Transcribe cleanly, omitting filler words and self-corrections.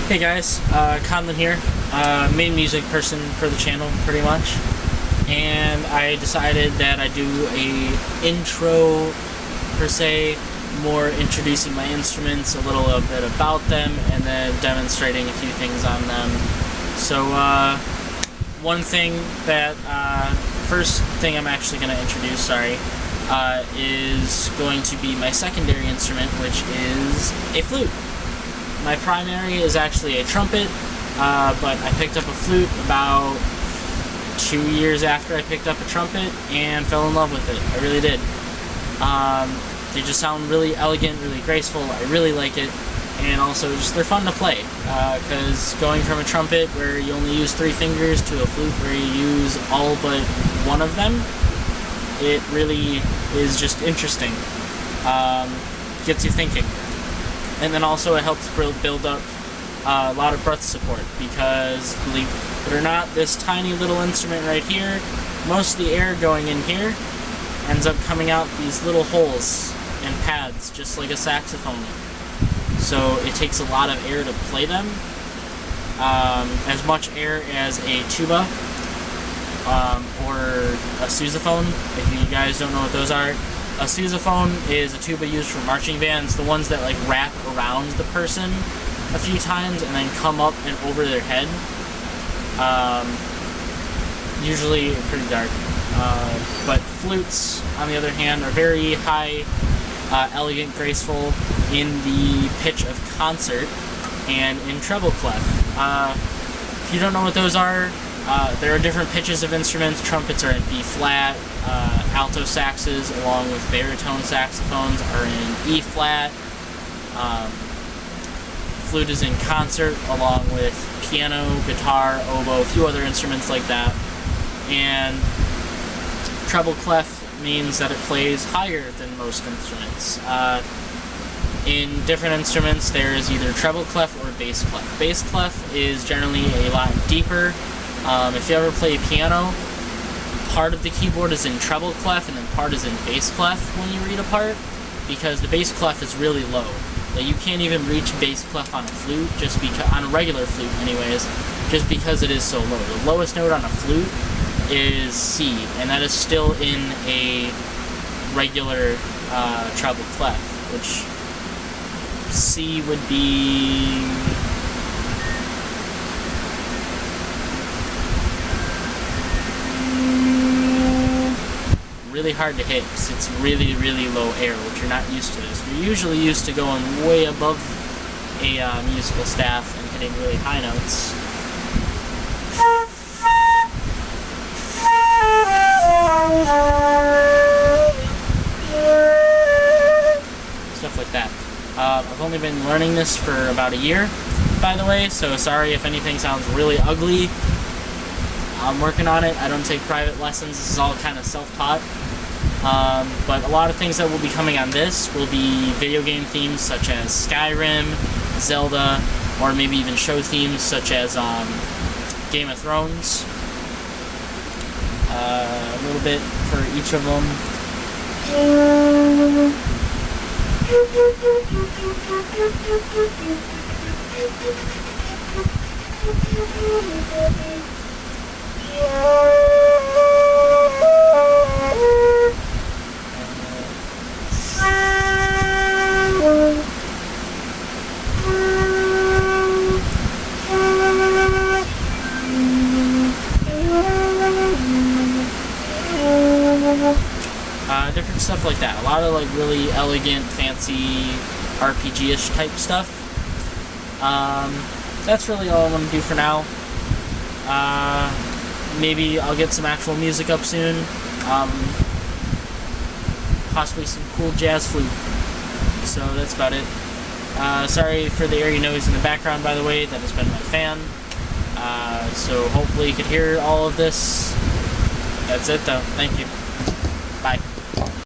Hey guys, Conlon here, main music person for the channel, pretty much, and I decided that I'd do a intro, per se, more introducing my instruments, a little bit about them, and then demonstrating a few things on them. So, one thing that, first thing I'm actually going to introduce, is going to be my secondary instrument, which is a flute. My primary is actually a trumpet, but I picked up a flute about 2 years after I picked up a trumpet and fell in love with it. I really did. They just sound really elegant, really graceful. I really like it, and also just they're fun to play, because going from a trumpet where you only use 3 fingers to a flute where you use all but one of them, it really is just interesting. Gets you thinking. And then also it helps build up a lot of breath support, because, believe it or not, this tiny little instrument right here, most of the air going in here ends up coming out these little holes and pads, just like a saxophone. So it takes a lot of air to play them, as much air as a tuba or a sousaphone, if you guys don't know what those are. A sousaphone is a tuba used for marching bands, the ones that like wrap around the person a few times and then come up and over their head. Usually pretty dark. But flutes, on the other hand, are very high, elegant, graceful in the pitch of concert and in treble clef. If you don't know what those are, there are different pitches of instruments. Trumpets are in B flat, alto saxes along with baritone saxophones are in E flat, flute is in concert along with piano, guitar, oboe, a few other instruments like that, and treble clef means that it plays higher than most instruments. In different instruments there is either treble clef or bass clef. Bass clef is generally a lot deeper. If you ever play piano, part of the keyboard is in treble clef and then part is in bass clef when you read a part, because the bass clef is really low. Like, you can't even reach bass clef on a flute, just because, on a regular flute anyways, just because it is so low. The lowest note on a flute is C, and that is still in a regular treble clef, which C would be really hard to hit, because it's really, really low air, which you're not used to. So you're usually used to going way above a musical staff and hitting really high notes. Stuff like that. I've only been learning this for about a year, by the way, so sorry if anything sounds really ugly. I'm working on it. I don't take private lessons. This is all kind of self-taught. But a lot of things that will be coming on this will be video game themes such as Skyrim, Zelda, or maybe even show themes such as Game of Thrones. A little bit for each of them. Different stuff like that. A lot of like really elegant, fancy, RPG-ish type stuff. That's really all I want to do for now. Maybe I'll get some actual music up soon. Possibly some cool jazz flute. So that's about it. Sorry for the airy noise in the background, by the way. That has been my fan. So hopefully you could hear all of this. That's it, though. Thank you.